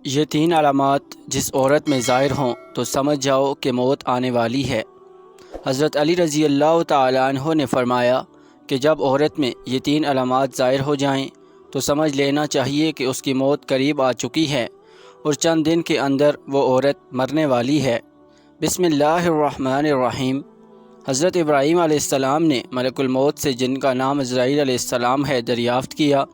یہ تین علامات جس عورت میں ظاہر ہوں تو سمجھ جاؤ کہ موت آنے والی ہے۔ حضرت علی رضی اللہ تعالیٰ عنہ نے فرمایا کہ جب عورت میں یہ تین علامات ظاہر ہو جائیں تو سمجھ لینا چاہیے کہ اس کی موت قریب آ چکی ہے اور چند دن کے اندر وہ عورت مرنے والی ہے۔ بسم اللہ الرحمن الرحیم۔ حضرت ابراہیم علیہ السلام نے ملک الموت سے، جن کا نام عزرائیل علیہ السلام ہے، دریافت کیا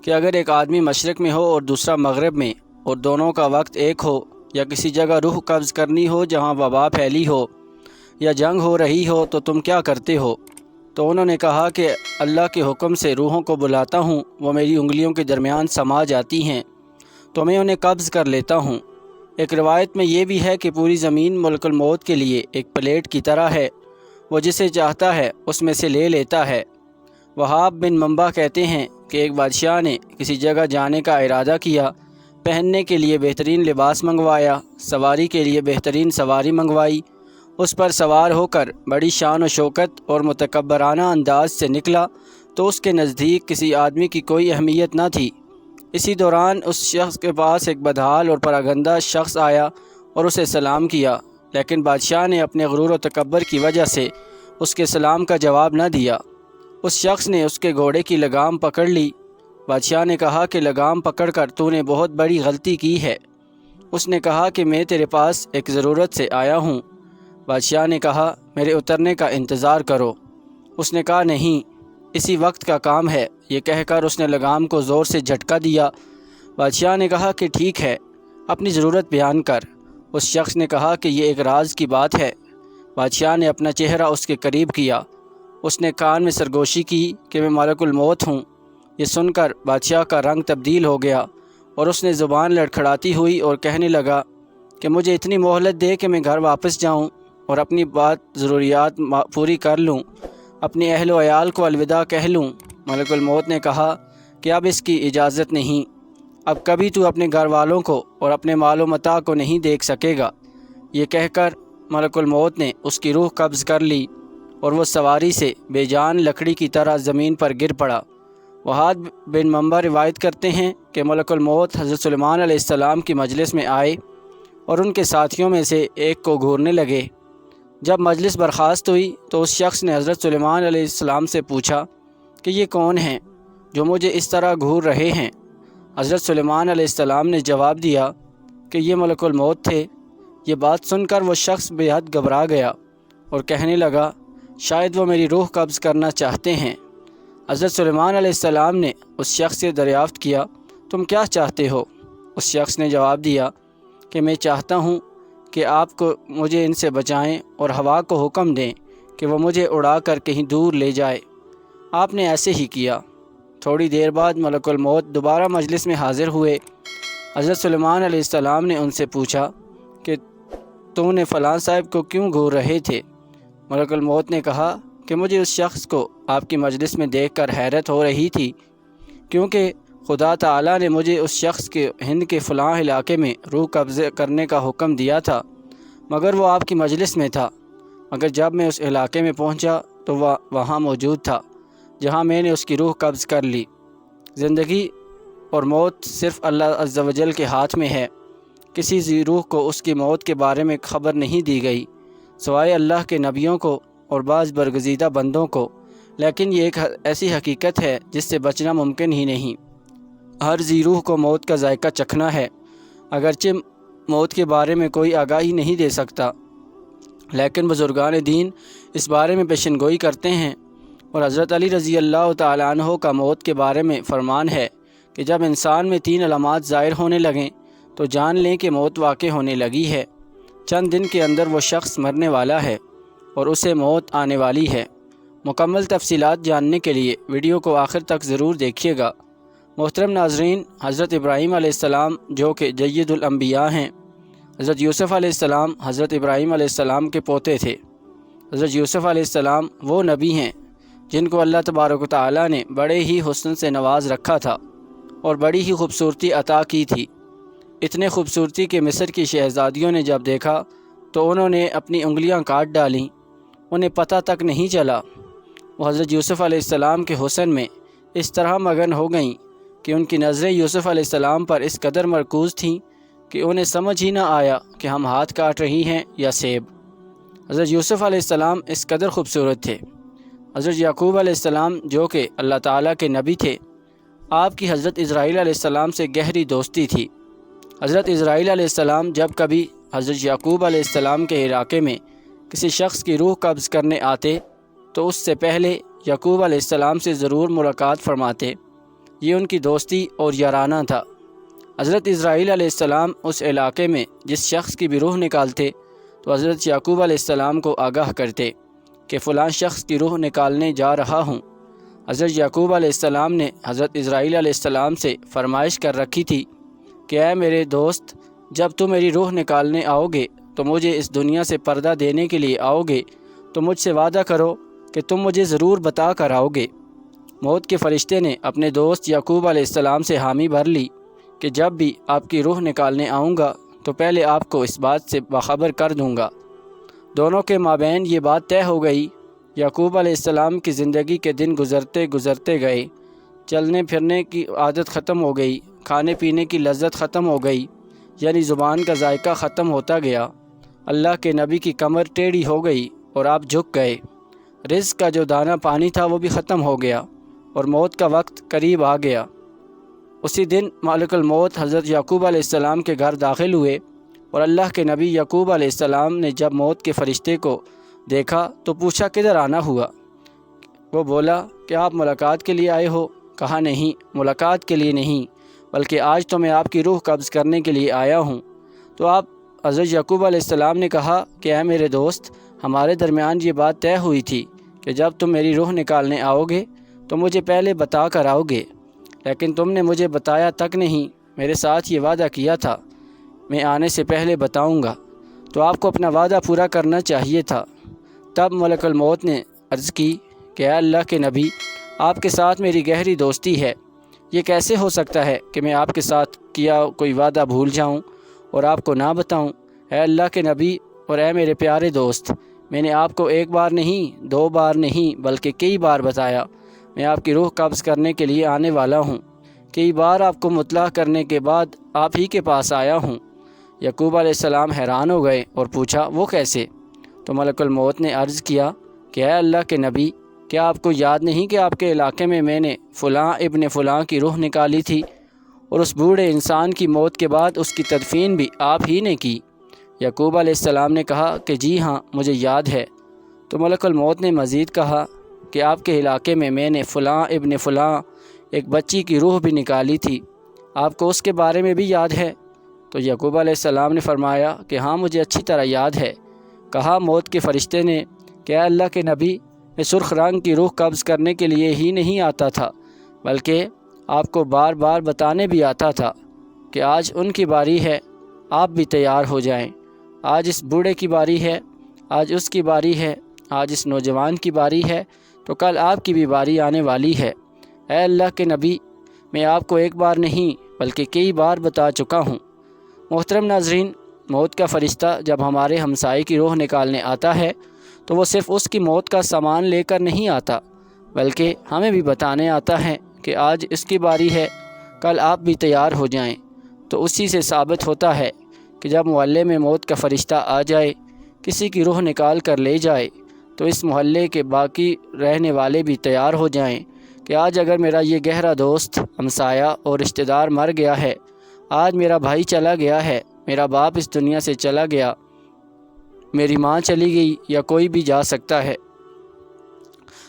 کہ اگر ایک آدمی مشرق میں ہو اور دوسرا مغرب میں، اور دونوں کا وقت ایک ہو، یا کسی جگہ روح قبض کرنی ہو جہاں وبا پھیلی ہو یا جنگ ہو رہی ہو، تو تم کیا کرتے ہو؟ تو انہوں نے کہا کہ اللہ کے حکم سے روحوں کو بلاتا ہوں، وہ میری انگلیوں کے درمیان سما جاتی ہیں تو میں انہیں قبض کر لیتا ہوں۔ ایک روایت میں یہ بھی ہے کہ پوری زمین ملک الموت کے لیے ایک پلیٹ کی طرح ہے، وہ جسے چاہتا ہے اس میں سے لے لیتا ہے۔ وہاب بن منبع کہتے ہیں کہ ایک بادشاہ نے کسی جگہ جانے کا ارادہ کیا، پہننے کے لیے بہترین لباس منگوایا، سواری کے لیے بہترین سواری منگوائی، اس پر سوار ہو کر بڑی شان و شوکت اور متکبرانہ انداز سے نکلا تو اس کے نزدیک کسی آدمی کی کوئی اہمیت نہ تھی۔ اسی دوران اس شخص کے پاس ایک بدحال اور پراگندہ شخص آیا اور اسے سلام کیا، لیکن بادشاہ نے اپنے غرور و تکبر کی وجہ سے اس کے سلام کا جواب نہ دیا۔ اس شخص نے اس کے گھوڑے کی لگام پکڑ لی۔ بادشاہ نے کہا کہ لگام پکڑ کر تو نے بہت بڑی غلطی کی ہے۔ اس نے کہا کہ میں تیرے پاس ایک ضرورت سے آیا ہوں۔ بادشاہ نے کہا میرے اترنے کا انتظار کرو۔ اس نے کہا نہیں، اسی وقت کا کام ہے۔ یہ کہہ کر اس نے لگام کو زور سے جھٹکا دیا۔ بادشاہ نے کہا کہ ٹھیک ہے، اپنی ضرورت بیان کر۔ اس شخص نے کہا کہ یہ ایک راز کی بات ہے۔ بادشاہ نے اپنا چہرہ اس کے قریب کیا۔ اس نے کان میں سرگوشی کی کہ میں ملک الموت ہوں۔ یہ سن کر بادشاہ کا رنگ تبدیل ہو گیا اور اس نے زبان لڑکھڑاتی ہوئی اور کہنے لگا کہ مجھے اتنی مہلت دے کہ میں گھر واپس جاؤں اور اپنی ضروریات پوری کر لوں، اپنی اہل و عیال کو الوداع کہہ لوں۔ ملک الموت نے کہا کہ اب اس کی اجازت نہیں، اب کبھی تو اپنے گھر والوں کو اور اپنے مال و متاع کو نہیں دیکھ سکے گا۔ یہ کہہ کر ملک الموت نے اس کی روح قبض کر لی اور وہ سواری سے بے جان لکڑی کی طرح زمین پر گر پڑا۔ وہاب بن منبع روایت کرتے ہیں کہ ملک الموت حضرت سلیمان علیہ السلام کی مجلس میں آئے اور ان کے ساتھیوں میں سے ایک کو گھورنے لگے۔ جب مجلس برخاست ہوئی تو اس شخص نے حضرت سلیمان علیہ السلام سے پوچھا کہ یہ کون ہیں جو مجھے اس طرح گھور رہے ہیں؟ حضرت سلیمان علیہ السلام نے جواب دیا کہ یہ ملک الموت تھے۔ یہ بات سن کر وہ شخص بے حد گھبرا گیا اور کہنے لگا شاید وہ میری روح قبض کرنا چاہتے ہیں۔ حضرت سلیمان علیہ السلام نے اس شخص سے دریافت کیا تم کیا چاہتے ہو؟ اس شخص نے جواب دیا کہ میں چاہتا ہوں کہ آپ کو مجھے ان سے بچائیں اور ہوا کو حکم دیں کہ وہ مجھے اڑا کر کہیں دور لے جائے۔ آپ نے ایسے ہی کیا۔ تھوڑی دیر بعد ملک الموت دوبارہ مجلس میں حاضر ہوئے۔ حضرت سلیمان علیہ السلام نے ان سے پوچھا کہ تو نے فلاں صاحب کو کیوں گھور رہے تھے؟ ملک الموت نے کہا کہ مجھے اس شخص کو آپ کی مجلس میں دیکھ کر حیرت ہو رہی تھی، کیونکہ خدا تعالیٰ نے مجھے اس شخص کے ہند کے فلاں علاقے میں روح قبضے کرنے کا حکم دیا تھا، مگر وہ آپ کی مجلس میں تھا۔ مگر جب میں اس علاقے میں پہنچا تو وہ وہاں موجود تھا جہاں میں نے اس کی روح قبض کر لی۔ زندگی اور موت صرف اللہ عز و جل کے ہاتھ میں ہے۔ کسی ذی روح کو اس کی موت کے بارے میں خبر نہیں دی گئی سوائے اللہ کے نبیوں کو اور بعض برگزیدہ بندوں کو، لیکن یہ ایک ایسی حقیقت ہے جس سے بچنا ممکن ہی نہیں۔ ہر ذی روح کو موت کا ذائقہ چکھنا ہے، اگرچہ موت کے بارے میں کوئی آگاہی نہیں دے سکتا، لیکن بزرگان دین اس بارے میں پیشن گوئی کرتے ہیں۔ اور حضرت علی رضی اللہ تعالیٰ عنہ کا موت کے بارے میں فرمان ہے کہ جب انسان میں تین علامات ظاہر ہونے لگیں تو جان لیں کہ موت واقع ہونے لگی ہے۔ چند دن کے اندر وہ شخص مرنے والا ہے اور اسے موت آنے والی ہے۔ مکمل تفصیلات جاننے کے لیے ویڈیو کو آخر تک ضرور دیکھیے گا۔ محترم ناظرین، حضرت ابراہیم علیہ السلام جو کہ جید الانبیاء ہیں، حضرت یوسف علیہ السلام حضرت ابراہیم علیہ السلام کے پوتے تھے۔ حضرت یوسف علیہ السلام وہ نبی ہیں جن کو اللہ تبارک و تعالیٰ نے بڑے ہی حسن سے نواز رکھا تھا اور بڑی ہی خوبصورتی عطا کی تھی۔ اتنے خوبصورتی کہ مصر کی شہزادیوں نے جب دیکھا تو انہوں نے اپنی انگلیاں کاٹ ڈالیں، انہیں پتہ تک نہیں چلا۔ وہ حضرت یوسف علیہ السلام کے حسن میں اس طرح مگن ہو گئیں کہ ان کی نظریں یوسف علیہ السلام پر اس قدر مرکوز تھیں کہ انہیں سمجھ ہی نہ آیا کہ ہم ہاتھ کاٹ رہی ہیں یا سیب۔ حضرت یوسف علیہ السلام اس قدر خوبصورت تھے۔ حضرت یعقوب علیہ السلام جو کہ اللہ تعالیٰ کے نبی تھے، آپ کی حضرت اسرائیل علیہ السلام سے گہری دوستی تھی۔ حضرت اسرائیل علیہ السلام جب کبھی حضرت یعقوب علیہ السلام کے علاقے میں کسی شخص کی روح قبض کرنے آتے تو اس سے پہلے یعقوب علیہ السلام سے ضرور ملاقات فرماتے۔ یہ ان کی دوستی اور یارانہ تھا۔ حضرت اسرائیل علیہ السلام اس علاقے میں جس شخص کی بھی روح نکالتے تو حضرت یعقوب علیہ السلام کو آگاہ کرتے کہ فلاں شخص کی روح نکالنے جا رہا ہوں۔ حضرت یعقوب علیہ السلام نے حضرت اسرائیل علیہ السلام سے فرمائش کر رکھی تھی کہ اے میرے دوست، جب تم میری روح نکالنے آؤ گے تو مجھے اس دنیا سے پردہ دینے کے لیے آؤ گے تو مجھ سے وعدہ کرو کہ تم مجھے ضرور بتا کر آؤ گے۔ موت کے فرشتے نے اپنے دوست یعقوب علیہ السلام سے حامی بھر لی کہ جب بھی آپ کی روح نکالنے آؤں گا تو پہلے آپ کو اس بات سے باخبر کر دوں گا۔ دونوں کے مابین یہ بات طے ہو گئی۔ یعقوب علیہ السلام کی زندگی کے دن گزرتے گزرتے گئے، چلنے پھرنے کی عادت ختم ہو گئی، کھانے پینے کی لذت ختم ہو گئی، یعنی زبان کا ذائقہ ختم ہوتا گیا۔ اللہ کے نبی کی کمر ٹیڑھی ہو گئی اور آپ جھک گئے۔ رزق کا جو دانہ پانی تھا وہ بھی ختم ہو گیا اور موت کا وقت قریب آ گیا۔ اسی دن مالک الموت حضرت یعقوب علیہ السلام کے گھر داخل ہوئے اور اللہ کے نبی یعقوب علیہ السلام نے جب موت کے فرشتے کو دیکھا تو پوچھا کدھر آنا ہوا؟ وہ بولا کہ آپ ملاقات کے لیے آئے ہو؟ کہا نہیں، ملاقات کے لیے نہیں، بلکہ آج تو میں آپ کی روح قبض کرنے کے لیے آیا ہوں۔ تو آپ حضرت یعقوب علیہ السلام نے کہا کہ اے میرے دوست، ہمارے درمیان یہ بات طے ہوئی تھی کہ جب تم میری روح نکالنے آؤ گے تو مجھے پہلے بتا کر آؤ گے، لیکن تم نے مجھے بتایا تک نہیں۔ میرے ساتھ یہ وعدہ کیا تھا میں آنے سے پہلے بتاؤں گا، تو آپ کو اپنا وعدہ پورا کرنا چاہیے تھا۔ تب ملک الموت نے عرض کی کہ اے اللہ کے نبی، آپ کے ساتھ میری گہری دوستی ہے، یہ کیسے ہو سکتا ہے کہ میں آپ کے ساتھ کیا کوئی وعدہ بھول جاؤں اور آپ کو نہ بتاؤں؟ اے اللہ کے نبی اور اے میرے پیارے دوست، میں نے آپ کو ایک بار نہیں، دو بار نہیں، بلکہ کئی بار بتایا میں آپ کی روح قبض کرنے کے لیے آنے والا ہوں۔ کئی بار آپ کو مطلع کرنے کے بعد آپ ہی کے پاس آیا ہوں۔ یعقوب علیہ السلام حیران ہو گئے اور پوچھا وہ کیسے؟ تو ملک الموت نے عرض کیا کہ اے اللہ کے نبی، کیا آپ کو یاد نہیں کہ آپ کے علاقے میں نے فلاں ابن فلاں کی روح نکالی تھی اور اس بوڑھے انسان کی موت کے بعد اس کی تدفین بھی آپ ہی نے کی؟ یعقوب علیہ السلام نے کہا کہ جی ہاں، مجھے یاد ہے۔ تو ملک الموت نے مزید کہا کہ آپ کے علاقے میں نے فلاں ابن فلاں ایک بچی کی روح بھی نکالی تھی، آپ کو اس کے بارے میں بھی یاد ہے؟ تو یعقوب علیہ السلام نے فرمایا کہ ہاں، مجھے اچھی طرح یاد ہے۔ کہا موت کے فرشتے نے کہ اے اللہ کے نبی، میں سرخ رنگ کی روح قبض کرنے کے لیے ہی نہیں آتا تھا، بلکہ آپ کو بار بار بتانے بھی آتا تھا کہ آج ان کی باری ہے، آپ بھی تیار ہو جائیں۔ آج اس بوڑھے کی باری ہے، آج اس کی باری ہے، آج اس نوجوان کی باری ہے، تو کل آپ کی بھی باری آنے والی ہے۔ اے اللہ کے نبی، میں آپ کو ایک بار نہیں بلکہ کئی بار بتا چکا ہوں۔ محترم ناظرین، موت کا فرشتہ جب ہمارے ہمسائے کی روح نکالنے آتا ہے تو وہ صرف اس کی موت کا سامان لے کر نہیں آتا، بلکہ ہمیں بھی بتانے آتا ہے کہ آج اس کی باری ہے، کل آپ بھی تیار ہو جائیں۔ تو اسی سے ثابت ہوتا ہے کہ جب محلے میں موت کا فرشتہ آ جائے، کسی کی روح نکال کر لے جائے، تو اس محلے کے باقی رہنے والے بھی تیار ہو جائیں کہ آج اگر میرا یہ گہرا دوست، ہمسایہ اور رشتہ دار مر گیا ہے، آج میرا بھائی چلا گیا ہے، میرا باپ اس دنیا سے چلا گیا، میری ماں چلی گئی، یا کوئی بھی جا سکتا ہے،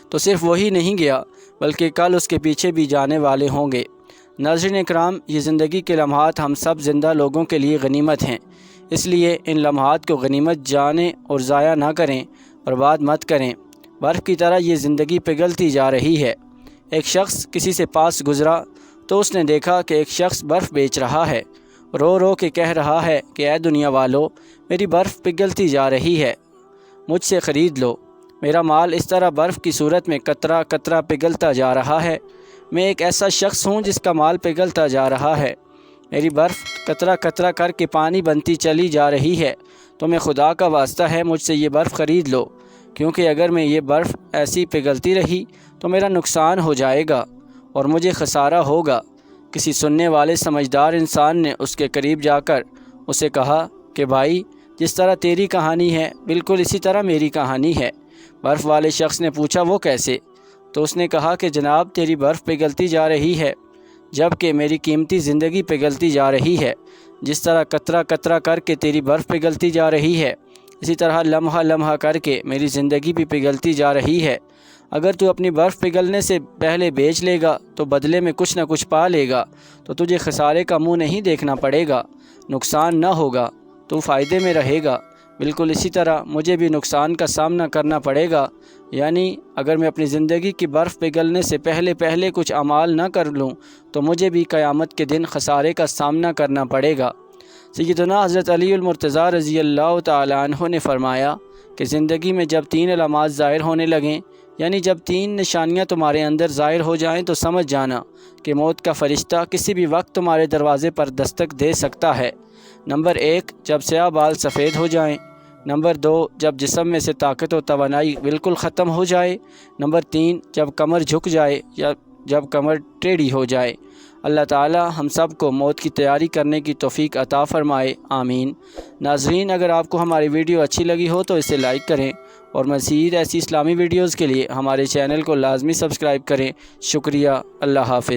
تو صرف وہی نہیں گیا بلکہ کل اس کے پیچھے بھی جانے والے ہوں گے۔ ناظرین اکرام، یہ زندگی کے لمحات ہم سب زندہ لوگوں کے لیے غنیمت ہیں، اس لیے ان لمحات کو غنیمت جانیں اور ضائع نہ کریں، برباد مت کریں۔ برف کی طرح یہ زندگی پگھلتی جا رہی ہے۔ ایک شخص کسی سے پاس گزرا تو اس نے دیکھا کہ ایک شخص برف بیچ رہا ہے، رو رو کے کہہ رہا ہے کہ اے دنیا والو، میری برف پگھلتی جا رہی ہے، مجھ سے خرید لو۔ میرا مال اس طرح برف کی صورت میں قطرہ قطرہ پگھلتا جا رہا ہے۔ میں ایک ایسا شخص ہوں جس کا مال پگھلتا جا رہا ہے۔ میری برف قطرہ قطرہ کر کے پانی بنتی چلی جا رہی ہے، تو میں خدا کا واسطہ ہے مجھ سے یہ برف خرید لو، کیونکہ اگر میں یہ برف ایسی پگھلتی رہی تو میرا نقصان ہو جائے گا اور مجھے خسارہ ہوگا۔ کسی سننے والے سمجھدار انسان نے اس کے قریب جا کر اسے کہا کہ بھائی جس طرح تیری کہانی ہے بالکل اسی طرح میری کہانی ہے۔ برف والے شخص نے پوچھا وہ کیسے؟ تو اس نے کہا کہ جناب تیری برف پگھلتی جا رہی ہے جبکہ میری قیمتی زندگی پگھلتی جا رہی ہے۔ جس طرح قطرہ قطرہ کر کے تیری برف پگھلتی جا رہی ہے اسی طرح لمحہ لمحہ کر کے میری زندگی بھی پگھلتی جا رہی ہے۔ اگر تو اپنی برف پگھلنے سے پہلے بیچ لے گا تو بدلے میں کچھ نہ کچھ پا لے گا، تو تجھے خسارے کا منہ نہیں دیکھنا پڑے گا، نقصان نہ ہوگا، تو فائدے میں رہے گا۔ بالکل اسی طرح مجھے بھی نقصان کا سامنا کرنا پڑے گا، یعنی اگر میں اپنی زندگی کی برف پگھلنے سے پہلے کچھ اعمال نہ کر لوں تو مجھے بھی قیامت کے دن خسارے کا سامنا کرنا پڑے گا۔ سیدنا حضرت علی المرتضیٰ رضی اللہ تعالیٰ عنہ نے فرمایا کہ زندگی میں جب 3 علامات ظاہر ہونے لگیں، یعنی جب 3 نشانیاں تمہارے اندر ظاہر ہو جائیں تو سمجھ جانا کہ موت کا فرشتہ کسی بھی وقت تمہارے دروازے پر دستک دے سکتا ہے۔ نمبر 1، جب سیاہ بال سفید ہو جائیں۔ نمبر 2، جب جسم میں سے طاقت و توانائی بالکل ختم ہو جائے۔ نمبر 3، جب کمر جھک جائے یا جب کمر ٹیڑھی ہو جائے۔ اللہ تعالی ہم سب کو موت کی تیاری کرنے کی توفیق عطا فرمائے، آمین۔ ناظرین، اگر آپ کو ہماری ویڈیو اچھی لگی ہو تو اسے لائک کریں اور مزید ایسی اسلامی ویڈیوز کے لیے ہمارے چینل کو لازمی سبسکرائب کریں۔ شکریہ، اللہ حافظ۔